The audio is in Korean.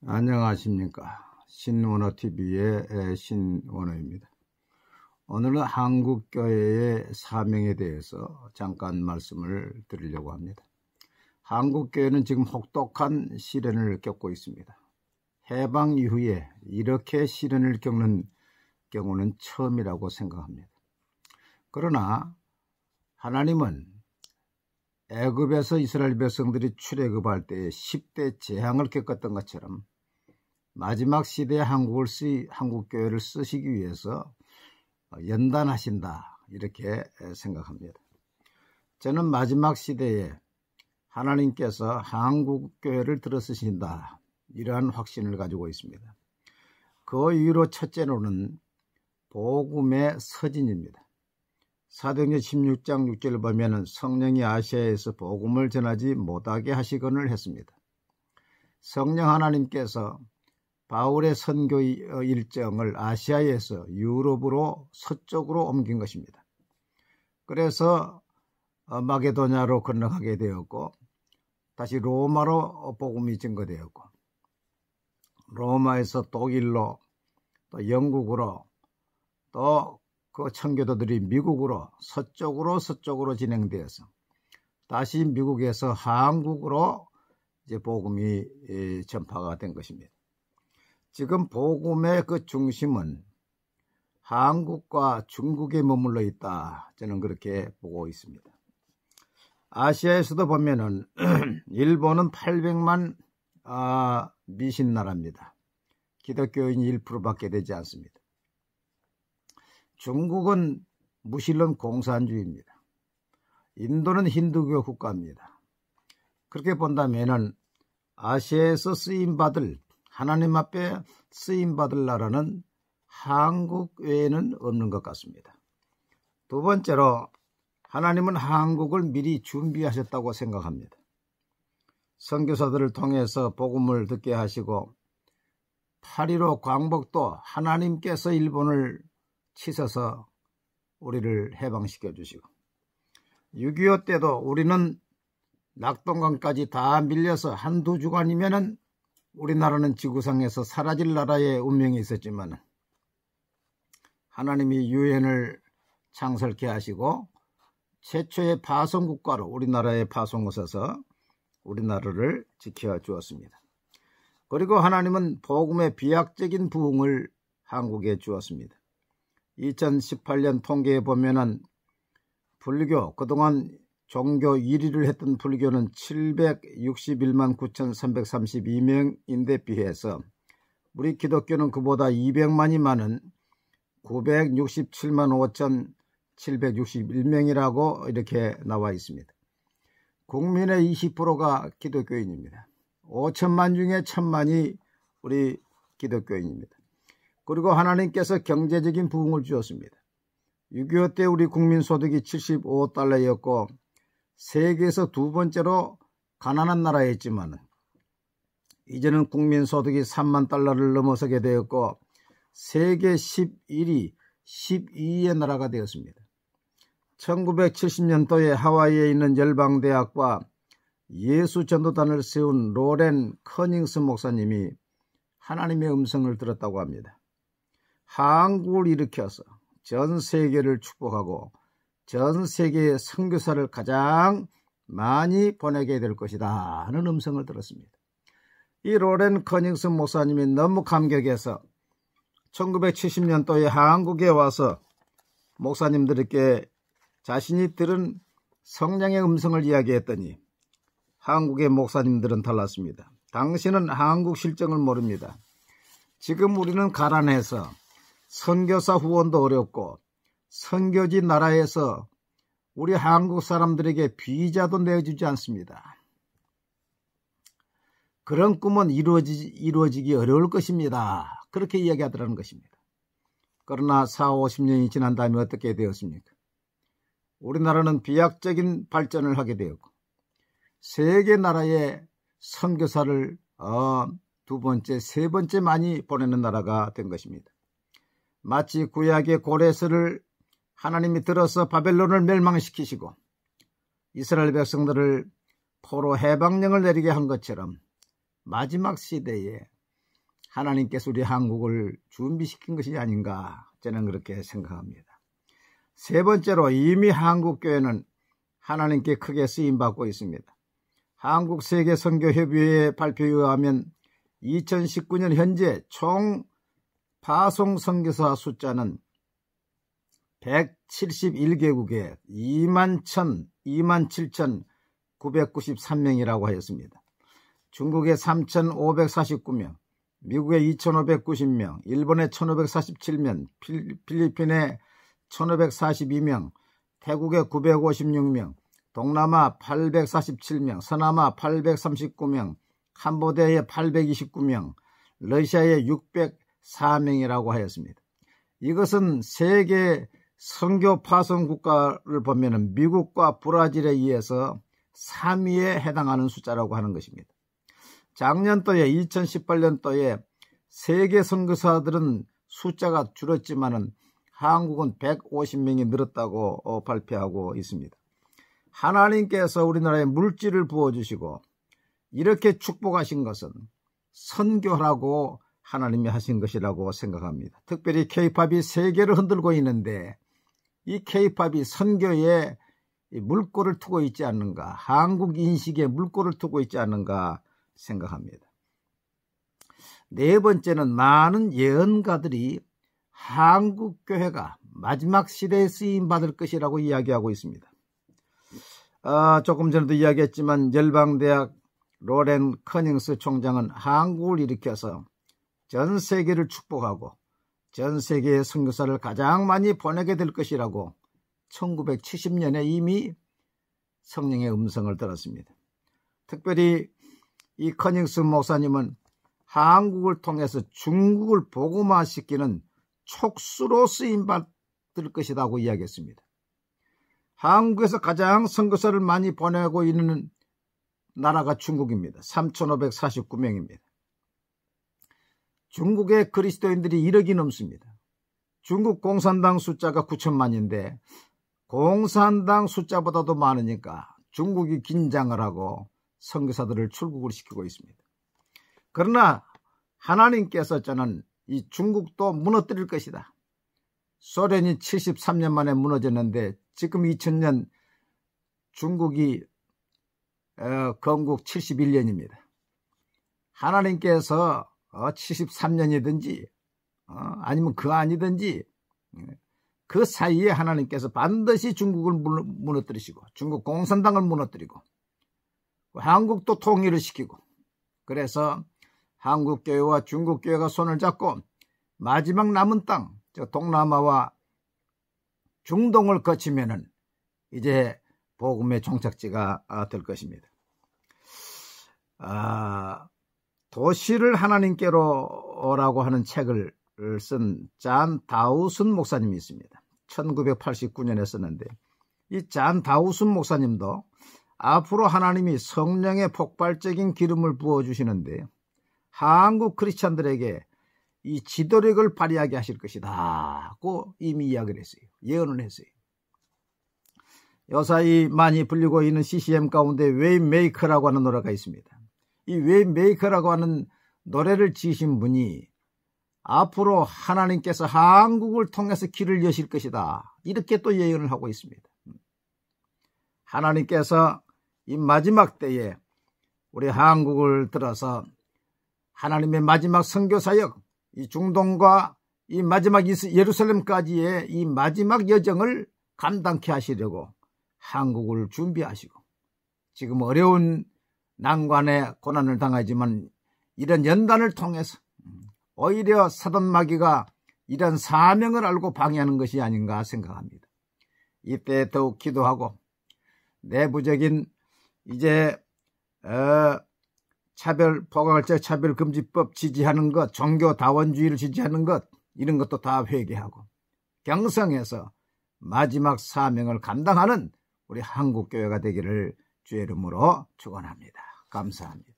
안녕하십니까. 신원어TV의 신원어입니다. 오늘은 한국교회의 사명에 대해서 잠깐 말씀을 드리려고 합니다. 한국교회는 지금 혹독한 시련을 겪고 있습니다. 해방 이후에 이렇게 시련을 겪는 경우는 처음이라고 생각합니다. 그러나 하나님은 애굽에서 이스라엘 백성들이 출애굽할 때 10대 재앙을 겪었던 것처럼 마지막 시대에 한국교회를 쓰시기 위해서 연단하신다, 이렇게 생각합니다. 저는 마지막 시대에 하나님께서 한국교회를 들어쓰신다, 이러한 확신을 가지고 있습니다. 그 이유로 첫째로는 복음의 서진입니다. 사도행전 16장 6절을 보면 성령이 아시아에서 복음을 전하지 못하게 하시거늘 했습니다. 성령 하나님께서 바울의 선교 일정을 아시아에서 유럽으로 서쪽으로 옮긴 것입니다. 그래서 마게도냐로 건너가게 되었고, 다시 로마로 복음이 증거되었고, 로마에서 독일로, 또 영국으로, 또 그 청교도들이 미국으로 서쪽으로 진행되어서 다시 미국에서 한국으로 이제 복음이 전파가 된 것입니다. 지금 복음의 그 중심은 한국과 중국에 머물러 있다, 저는 그렇게 보고 있습니다. 아시아에서도 보면은 일본은 800만 미신 나라입니다. 기독교인이 1%밖에 되지 않습니다. 중국은 무신론 공산주의입니다. 인도는 힌두교 국가입니다. 그렇게 본다면은 아시아에서 쓰임받을, 하나님 앞에 쓰임받을 나라는 한국 외에는 없는 것 같습니다. 두 번째로, 하나님은 한국을 미리 준비하셨다고 생각합니다. 선교사들을 통해서 복음을 듣게 하시고, 8.15 광복도 하나님께서 일본을 치셔서 우리를 해방시켜 주시고, 6.25 때도 우리는 낙동강까지 다 밀려서 한두 주간이면은 우리나라는 지구상에서 사라질 나라의 운명이 있었지만 하나님이 유엔을 창설케 하시고 최초의 파송국가로 우리나라에 파송하셔서 우리나라를 지켜주었습니다. 그리고 하나님은 복음의 비약적인 부흥을 한국에 주었습니다. 2018년 통계에 보면은 불교, 그동안 종교 1위를 했던 불교는 761만 9,332명인데 비해서 우리 기독교는 그보다 200만이 많은 967만 5,761명이라고 이렇게 나와 있습니다. 국민의 20%가 기독교인입니다. 5천만 중에 1,000만이 우리 기독교인입니다. 그리고 하나님께서 경제적인 부흥을 주었습니다. 6.25 때 우리 국민소득이 75달러였고 세계에서 두 번째로 가난한 나라였지만 이제는 국민소득이 3만 달러를 넘어서게 되었고 세계 11위, 12위의 나라가 되었습니다. 1970년도에 하와이에 있는 열방대학과 예수전도단을 세운 로렌 커닝스 목사님이 하나님의 음성을 들었다고 합니다. 한국을 일으켜서 전 세계를 축복하고 전 세계의 선교사를 가장 많이 보내게 될 것이다 하는 음성을 들었습니다. 이 로렌 커닝스 목사님이 너무 감격해서 1970년도에 한국에 와서 목사님들에게 자신이 들은 성령의 음성을 이야기했더니 한국의 목사님들은 달랐습니다. 당신은 한국 실정을 모릅니다. 지금 우리는 가난해서 선교사 후원도 어렵고 선교지 나라에서 우리 한국 사람들에게 비자도 내주지 않습니다. 그런 꿈은 이루어지기 어려울 것입니다. 그렇게 이야기하더라는 것입니다. 그러나 40-50년이 지난 다음에 어떻게 되었습니까? 우리나라는 비약적인 발전을 하게 되었고 세계 나라에 선교사를 두 번째, 세 번째 많이 보내는 나라가 된 것입니다. 마치 구약의 고레스를 하나님이 들어서 바벨론을 멸망시키시고 이스라엘 백성들을 포로 해방령을 내리게 한 것처럼 마지막 시대에 하나님께서 우리 한국을 준비시킨 것이 아닌가 저는 그렇게 생각합니다. 세 번째로 이미 한국교회는 하나님께 크게 쓰임받고 있습니다. 한국세계선교협의회 발표에 의하면 2019년 현재 총 파송 선교사 숫자는 171개국에 27,993명이라고 하였습니다. 중국에 3,549명, 미국에 2,590명, 일본에 1,547명, 필리핀에 1,542명, 태국에 956명, 동남아 847명, 서남아 839명, 캄보디아에 829명, 러시아에 604명이라고 하였습니다. 이것은 세계 선교 파송 국가를 보면 미국과 브라질에 의해서 3위에 해당하는 숫자라고 하는 것입니다. 작년도에 2018년도에 세계 선교사들은 숫자가 줄었지만은 한국은 150명이 늘었다고 발표하고 있습니다. 하나님께서 우리나라에 물질을 부어주시고 이렇게 축복하신 것은 선교라고 하나님이 하신 것이라고 생각합니다. 특별히 K-팝이 세계를 흔들고 있는데 이 K-팝이 선교에 물꼬를 트고 있지 않는가, 한국 인식에 물꼬를 트고 있지 않는가 생각합니다. 네 번째는 많은 예언가들이 한국교회가 마지막 시대에 쓰임받을 것이라고 이야기하고 있습니다. 조금 전에도 이야기했지만 열방대학 로렌 커닝스 총장은 한국을 일으켜서 전 세계를 축복하고 전 세계의 선교사를 가장 많이 보내게 될 것이라고 1970년에 이미 성령의 음성을 들었습니다. 특별히 이 커닝스 목사님은 한국을 통해서 중국을 복음화시키는 촉수로 쓰임받을 것이라고 이야기했습니다. 한국에서 가장 선교사를 많이 보내고 있는 나라가 중국입니다. 3,549명입니다. 중국의 그리스도인들이 1억이 넘습니다. 중국 공산당 숫자가 9천만인데 공산당 숫자보다도 많으니까 중국이 긴장을 하고 선교사들을 출국을 시키고 있습니다. 그러나 하나님께서 저는 이 중국도 무너뜨릴 것이다. 소련이 73년 만에 무너졌는데 지금 2000년 중국이 건국 71년입니다. 하나님께서 73년이든지 아니면 그 아니든지 그 사이에 하나님께서 반드시 중국을 무너뜨리시고 중국 공산당을 무너뜨리고 한국도 통일을 시키고 그래서 한국교회와 중국교회가 손을 잡고 마지막 남은 땅, 동남아와 중동을 거치면은 이제 복음의 종착지가 될 것입니다. 도시를 하나님께로라고 하는 책을 쓴 잔 다우슨 목사님이 있습니다. 1989년에 썼는데 이 잔 다우슨 목사님도 앞으로 하나님이 성령의 폭발적인 기름을 부어주시는데 한국 크리스찬들에게 이 지도력을 발휘하게 하실 것이다고 이미 이야기를 했어요. 예언을 했어요. 요사이 많이 불리고 있는 CCM 가운데 웨이메이커라고 하는 노래가 있습니다. 이 웨이메이커라고 하는 노래를 지으신 분이 앞으로 하나님께서 한국을 통해서 길을 여실 것이다. 이렇게 또 예언을 하고 있습니다. 하나님께서 이 마지막 때에 우리 한국을 들어서 하나님의 마지막 선교사역, 이 중동과 이 마지막 예루살렘까지의 이 마지막 여정을 감당케 하시려고 한국을 준비하시고 지금 어려운 난관에 고난을 당하지만 이런 연단을 통해서 오히려 사단 마귀가 이런 사명을 알고 방해하는 것이 아닌가 생각합니다. 이때 더욱 기도하고 내부적인 이제 포괄적 차별금지법 지지하는 것, 종교다원주의를 지지하는 것 이런 것도 다 회개하고 경성해서 마지막 사명을 감당하는 우리 한국교회가 되기를 주의 이름으로 축원합니다. 감사합니다.